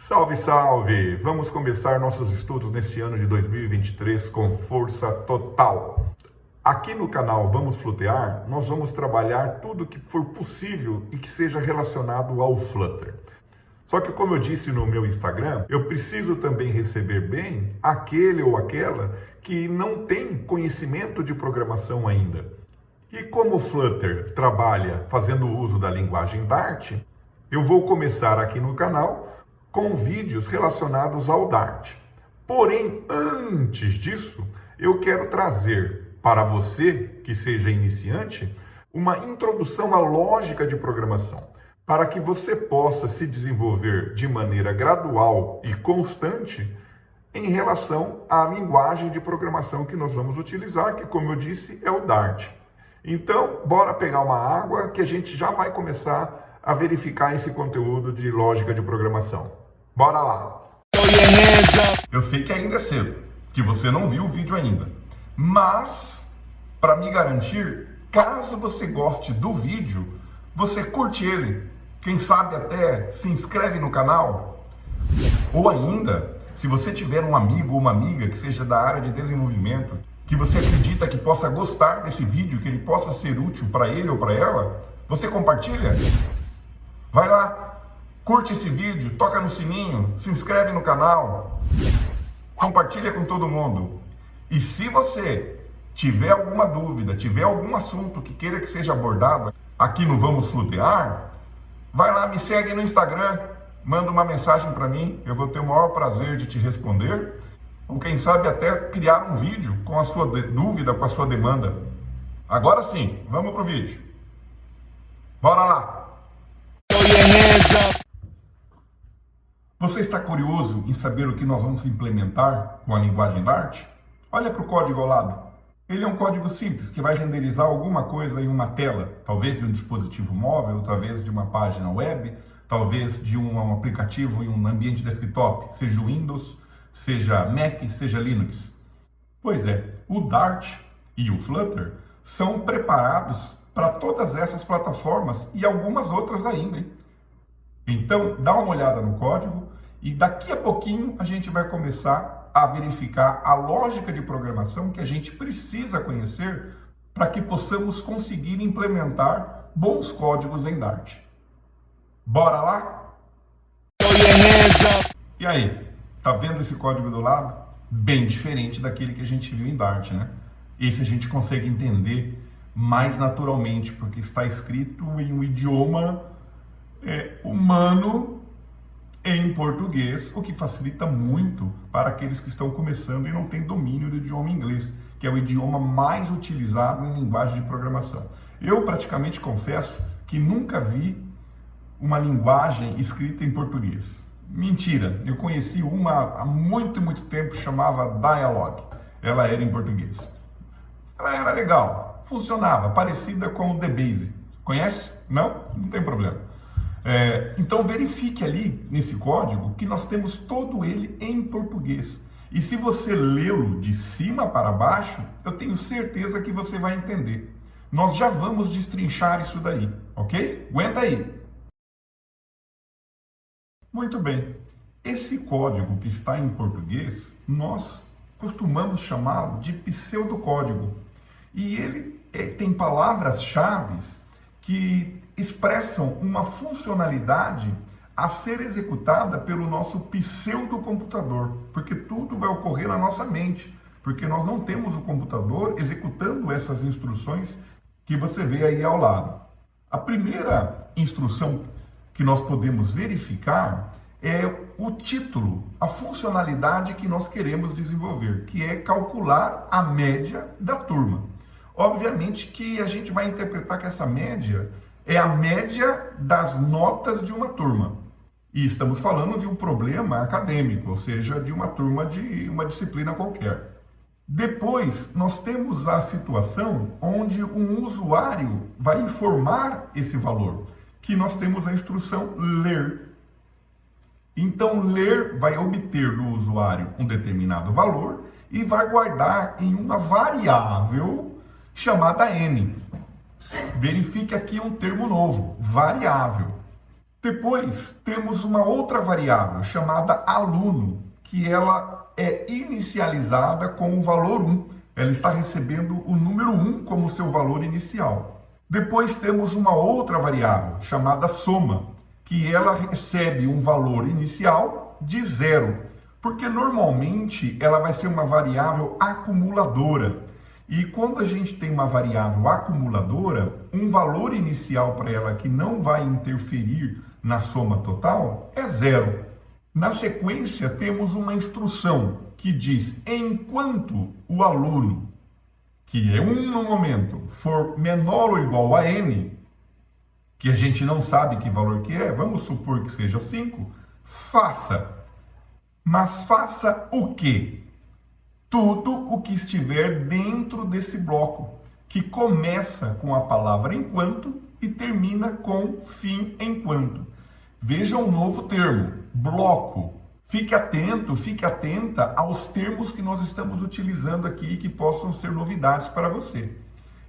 Salve, salve! Vamos começar nossos estudos neste ano de 2023 com força total. Aqui no canal Vamos Flutear, nós vamos trabalhar tudo que for possível e que seja relacionado ao Flutter. Só que, como eu disse no meu Instagram, eu preciso também receber bem aquele ou aquela que não tem conhecimento de programação ainda. E como o Flutter trabalha fazendo uso da linguagem Dart, eu vou começar aqui no canal com vídeos relacionados ao Dart. Porém, antes disso, eu quero trazer para você, que seja iniciante, uma introdução à lógica de programação, para que você possa se desenvolver de maneira gradual e constante em relação à linguagem de programação que nós vamos utilizar, que, como eu disse, é o Dart. Então, bora pegar uma água que a gente já vai começar a verificar esse conteúdo de lógica de programação. Bora lá! Eu sei que ainda é cedo, que você não viu o vídeo ainda, mas, para me garantir, caso você goste do vídeo, você curte ele, quem sabe até se inscreve no canal, ou ainda, se você tiver um amigo ou uma amiga que seja da área de desenvolvimento, que você acredita que possa gostar desse vídeo, que ele possa ser útil para ele ou para ela, você compartilha? Vai lá! Curte esse vídeo, toca no sininho, se inscreve no canal, compartilha com todo mundo. E se você tiver alguma dúvida, tiver algum assunto que queira que seja abordado aqui no Vamos Flutear, vai lá, me segue no Instagram, manda uma mensagem para mim, eu vou ter o maior prazer de te responder, ou quem sabe até criar um vídeo com a sua dúvida, com a sua demanda. Agora sim, vamos pro vídeo. Bora lá! Você está curioso em saber o que nós vamos implementar com a linguagem Dart? Olha para o código ao lado. Ele é um código simples que vai renderizar alguma coisa em uma tela, talvez de um dispositivo móvel, talvez de uma página web, talvez de um aplicativo em um ambiente desktop, seja o Windows, seja Mac, seja Linux. Pois é, o Dart e o Flutter são preparados para todas essas plataformas e algumas outras ainda, hein? Então, dá uma olhada no código e daqui a pouquinho a gente vai começar a verificar a lógica de programação que a gente precisa conhecer para que possamos conseguir implementar bons códigos em Dart. Bora lá? E aí, tá vendo esse código do lado? Bem diferente daquele que a gente viu em Dart, né? Esse a gente consegue entender mais naturalmente, porque está escrito em um idioma humano em português, o que facilita muito para aqueles que estão começando e não têm domínio do idioma inglês, que é o idioma mais utilizado em linguagem de programação. Eu praticamente confesso que nunca vi uma linguagem escrita em português. Mentira, eu conheci uma há muito tempo, chamava Dialog. Ela era em português. Ela era legal, funcionava, parecida com o DBase. Conhece? Não? Não tem problema. Então verifique ali nesse código que nós temos todo ele em português. E se você lê-lo de cima para baixo, eu tenho certeza que você vai entender. Nós já vamos destrinchar isso daí, ok? Aguenta aí. Muito bem. Esse código que está em português, nós costumamos chamá-lo de pseudocódigo. E ele tem palavras-chave que expressam uma funcionalidade a ser executada pelo nosso pseudocomputador, porque tudo vai ocorrer na nossa mente, porque nós não temos o computador executando essas instruções que você vê aí ao lado. A primeira instrução que nós podemos verificar é o título, a funcionalidade que nós queremos desenvolver, que é calcular a média da turma. Obviamente que a gente vai interpretar que essa média é a média das notas de uma turma. E estamos falando de um problema acadêmico, ou seja, de uma turma de uma disciplina qualquer. Depois, nós temos a situação onde um usuário vai informar esse valor, que nós temos a instrução ler. Então, ler vai obter do usuário um determinado valor e vai guardar em uma variável chamada n. Verifique aqui um termo novo, variável. Depois temos uma outra variável chamada aluno, que ela é inicializada com o valor 1. Ela está recebendo o número 1 como seu valor inicial. Depois temos uma outra variável chamada soma, que ela recebe um valor inicial de 0, porque normalmente ela vai ser uma variável acumuladora. E quando a gente tem uma variável acumuladora, um valor inicial para ela que não vai interferir na soma total é 0. Na sequência, temos uma instrução que diz: enquanto o aluno, que é 1 no momento, for menor ou igual a n, que a gente não sabe que valor que é, vamos supor que seja 5, faça. Mas faça o quê? Tudo o que estiver dentro desse bloco, que começa com a palavra enquanto e termina com fim enquanto. Veja um novo termo, bloco. Fique atento, fique atenta aos termos que nós estamos utilizando aqui que possam ser novidades para você.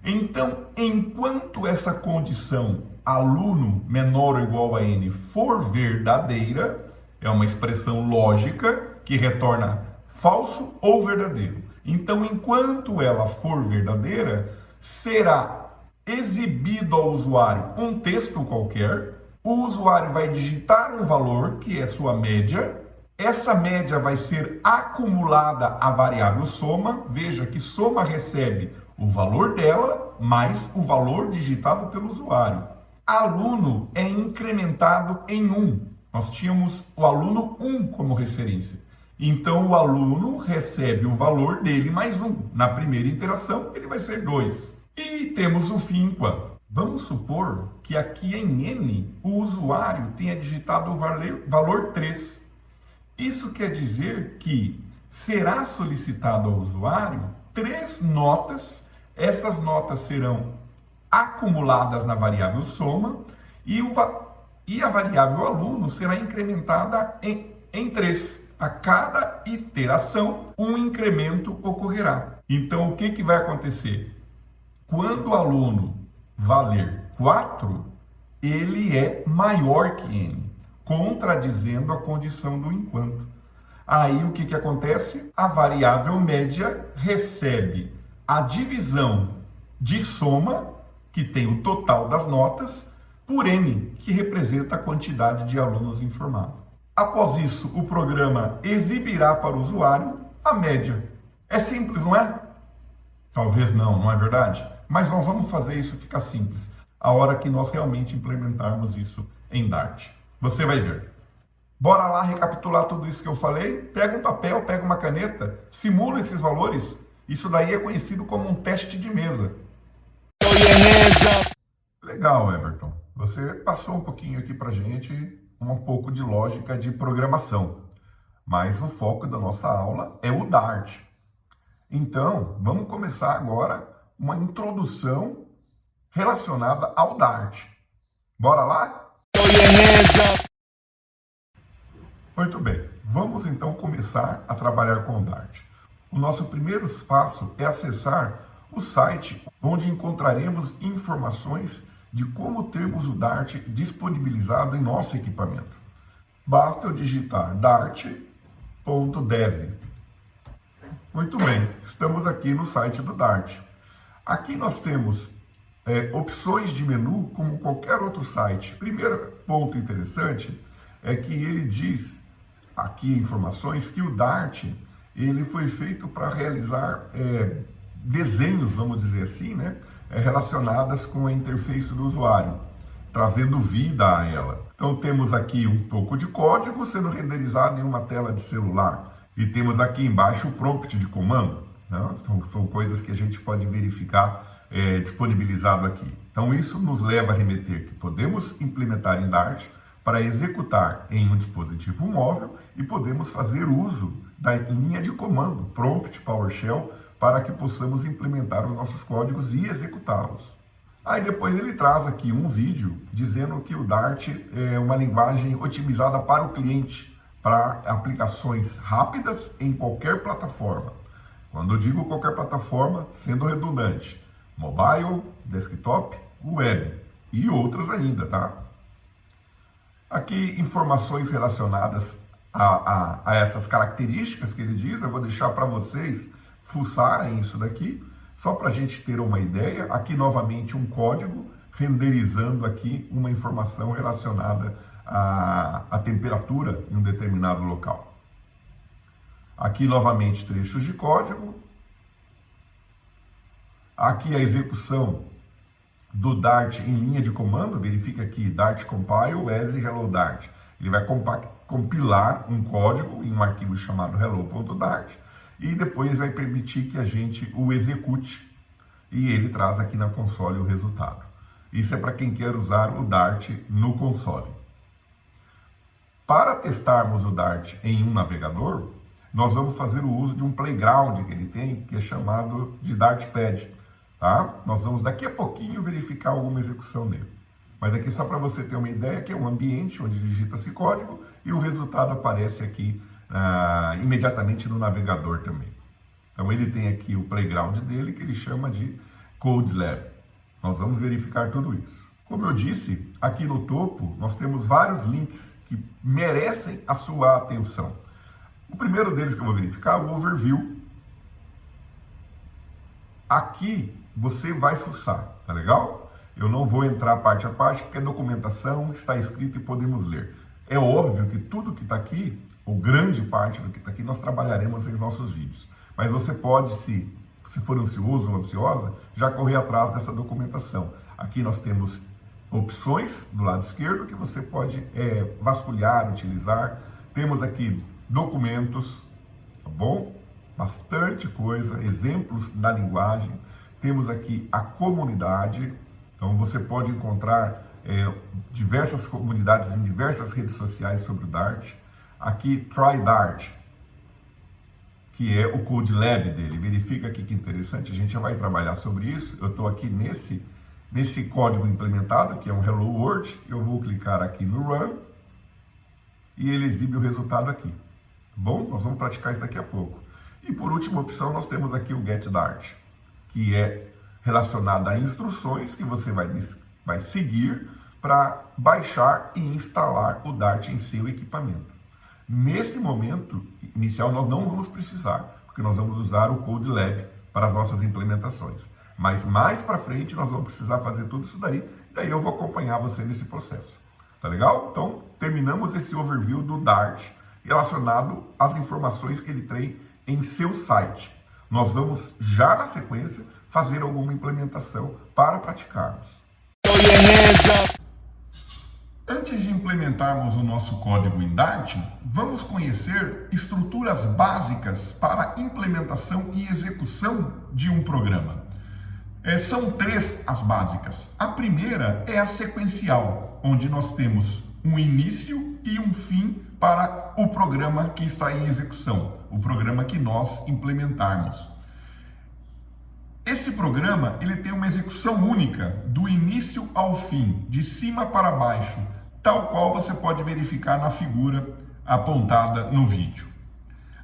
Então, enquanto essa condição aluno menor ou igual a n for verdadeira, é uma expressão lógica que retorna falso ou verdadeiro. Então, enquanto ela for verdadeira, será exibido ao usuário um texto qualquer, o usuário vai digitar um valor, que é sua média, essa média vai ser acumulada à variável soma, veja que soma recebe o valor dela mais o valor digitado pelo usuário. Aluno é incrementado em 1. Nós tínhamos o aluno 1 como referência. Então, o aluno recebe o valor dele mais 1. Na primeira interação, ele vai ser 2. E temos o fim enquanto. Vamos supor que aqui em N, o usuário tenha digitado o valor 3. Isso quer dizer que será solicitado ao usuário 3 notas. Essas notas serão acumuladas na variável soma e a variável aluno será incrementada em 3. A cada iteração, um incremento ocorrerá. Então, o que vai acontecer? Quando o aluno valer 4, ele é maior que n, contradizendo a condição do enquanto. Aí, o que acontece? A variável média recebe a divisão de soma, que tem o total das notas, por n, que representa a quantidade de alunos informados. Após isso, o programa exibirá para o usuário a média. É simples, não é? Talvez não é verdade? Mas nós vamos fazer isso ficar simples a hora que nós realmente implementarmos isso em Dart. Você vai ver. Bora lá recapitular tudo isso que eu falei? Pega um papel, pega uma caneta, simula esses valores. Isso daí é conhecido como um teste de mesa. Legal, Everton. Você passou um pouquinho aqui pra gente um pouco de lógica de programação, mas o foco da nossa aula é o Dart. Então, vamos começar agora uma introdução relacionada ao Dart. Bora lá? Muito bem, vamos então começar a trabalhar com o Dart. O nosso primeiro passo é acessar o site onde encontraremos informações de como termos o Dart disponibilizado em nosso equipamento. Basta eu digitar dart.dev. Muito bem, estamos aqui no site do Dart. Aqui nós temos opções de menu como qualquer outro site. Primeiro ponto interessante é que ele diz aqui informações que o Dart ele foi feito para realizar desenhos, vamos dizer assim, né? Relacionadas com a interface do usuário, trazendo vida a ela. Então temos aqui um pouco de código sendo renderizado em uma tela de celular. E temos aqui embaixo o prompt de comando. Né? São coisas que a gente pode verificar disponibilizado aqui. Então isso nos leva a remeter que podemos implementar em Dart para executar em um dispositivo móvel e podemos fazer uso da linha de comando prompt PowerShell para que possamos implementar os nossos códigos e executá-los. Aí depois ele traz aqui um vídeo dizendo que o Dart é uma linguagem otimizada para o cliente, para aplicações rápidas em qualquer plataforma. Quando eu digo qualquer plataforma, sendo redundante, mobile, desktop, web e outras ainda, tá? Aqui, informações relacionadas a essas características que ele diz. Eu vou deixar para vocês fuçarem isso daqui, só para a gente ter uma ideia. Aqui, novamente, um código renderizando aqui uma informação relacionada à temperatura em um determinado local. Aqui, novamente, trechos de código. Aqui, a execução do Dart em linha de comando. Verifica aqui, Dart compile as hello Dart. Ele vai compilar um código em um arquivo chamado hello.dart e depois vai permitir que a gente o execute, e ele traz aqui na console o resultado. Isso é para quem quer usar o Dart no console. Para testarmos o Dart em um navegador, nós vamos fazer o uso de um playground que ele tem, que é chamado de Dartpad. Tá? Nós vamos daqui a pouquinho verificar alguma execução nele. Mas aqui só para você ter uma ideia, que é um ambiente onde digita-se código e o resultado aparece aqui imediatamente no navegador também. Então ele tem aqui o playground dele, que ele chama de Code Lab. Nós vamos verificar tudo isso. Como eu disse, aqui no topo nós temos vários links que merecem a sua atenção. O primeiro deles que eu vou verificar é o Overview. Aqui você vai fuçar, tá legal? Eu não vou entrar parte a parte, porque a documentação está escrita e podemos ler. É óbvio que tudo que está aqui, ou grande parte do que está aqui, nós trabalharemos em nossos vídeos. Mas você pode, se for ansioso ou ansiosa, já correr atrás dessa documentação. Aqui nós temos opções do lado esquerdo que você pode vasculhar, utilizar. Temos aqui documentos, tá bom? Bastante coisa, exemplos da linguagem. Temos aqui a comunidade. Então você pode encontrar diversas comunidades em diversas redes sociais sobre o Dart. Aqui, Try Dart, que é o Code Lab dele. Verifica aqui que interessante, a gente já vai trabalhar sobre isso. Eu estou aqui nesse código implementado, que é um Hello World. Eu vou clicar aqui no Run e ele exibe o resultado aqui. Tá bom? Nós vamos praticar isso daqui a pouco. E por última opção, nós temos aqui o Get Dart, que é relacionada a instruções que você vai seguir para baixar e instalar o Dart em seu equipamento. Nesse momento inicial nós não vamos precisar, porque nós vamos usar o Code Lab para as nossas implementações. Mas mais para frente nós vamos precisar fazer tudo isso daí, e daí eu vou acompanhar você nesse processo. Tá legal? Então, terminamos esse overview do Dart relacionado às informações que ele tem em seu site. Nós vamos já na sequência fazer alguma implementação para praticarmos. Antes de implementarmos o nosso código em Dart, vamos conhecer estruturas básicas para implementação e execução de um programa. São três as básicas. A primeira é a sequencial, onde nós temos um início e um fim para o programa que está em execução, o programa que nós implementarmos. Esse programa ele tem uma execução única, do início ao fim, de cima para baixo, tal qual você pode verificar na figura apontada no vídeo.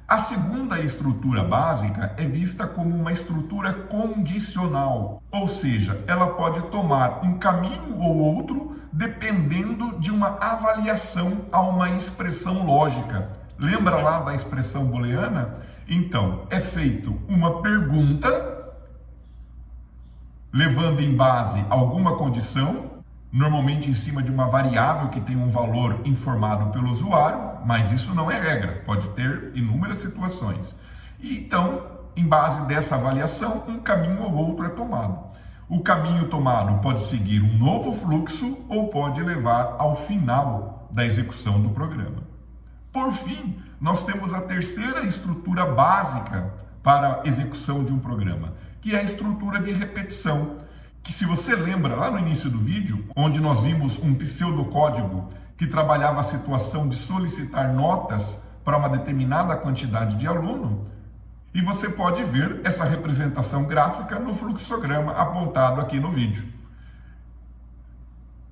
A segunda estrutura básica é vista como uma estrutura condicional, ou seja, ela pode tomar um caminho ou outro dependendo de uma avaliação a uma expressão lógica. Lembra lá da expressão booleana? Então, é feito uma pergunta levando em base alguma condição, normalmente em cima de uma variável que tem um valor informado pelo usuário, mas isso não é regra, pode ter inúmeras situações. E então, em base dessa avaliação, um caminho ou outro é tomado. O caminho tomado pode seguir um novo fluxo ou pode levar ao final da execução do programa. Por fim, nós temos a terceira estrutura básica para a execução de um programa, que é a estrutura de repetição, que se você lembra lá no início do vídeo, onde nós vimos um pseudocódigo que trabalhava a situação de solicitar notas para uma determinada quantidade de aluno, e você pode ver essa representação gráfica no fluxograma apontado aqui no vídeo.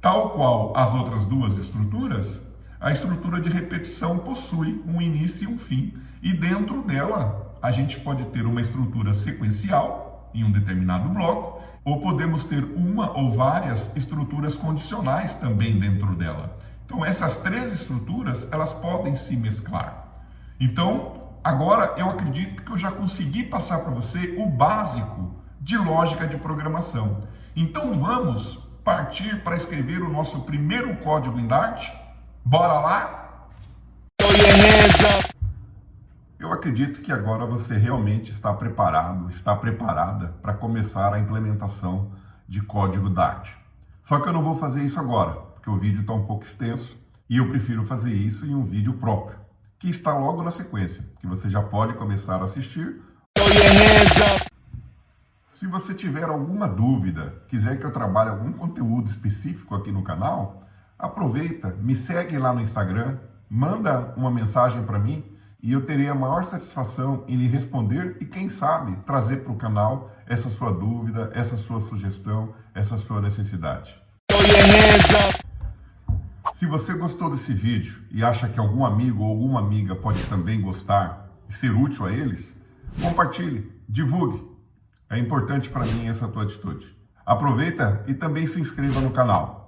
Tal qual as outras duas estruturas, a estrutura de repetição possui um início e um fim, e dentro dela a gente pode ter uma estrutura sequencial em um determinado bloco, ou podemos ter uma ou várias estruturas condicionais também dentro dela, Então essas três estruturas, elas podem se mesclar. Então, agora eu acredito que eu já consegui passar para você o básico de lógica de programação. Então vamos partir para escrever o nosso primeiro código em Dart? Bora lá? Eu acredito que agora você realmente está preparado, está preparada para começar a implementação de código Dart. Só que eu não vou fazer isso agora, porque o vídeo está um pouco extenso e eu prefiro fazer isso em um vídeo próprio, que está logo na sequência, que você já pode começar a assistir. Se você tiver alguma dúvida, quiser que eu trabalhe algum conteúdo específico aqui no canal, aproveita, me segue lá no Instagram, manda uma mensagem para mim e eu terei a maior satisfação em lhe responder e, quem sabe, trazer para o canal essa sua dúvida, essa sua sugestão, essa sua necessidade. Se você gostou desse vídeo e acha que algum amigo ou alguma amiga pode também gostar e ser útil a eles, compartilhe, divulgue. É importante para mim essa tua atitude. Aproveita e também se inscreva no canal.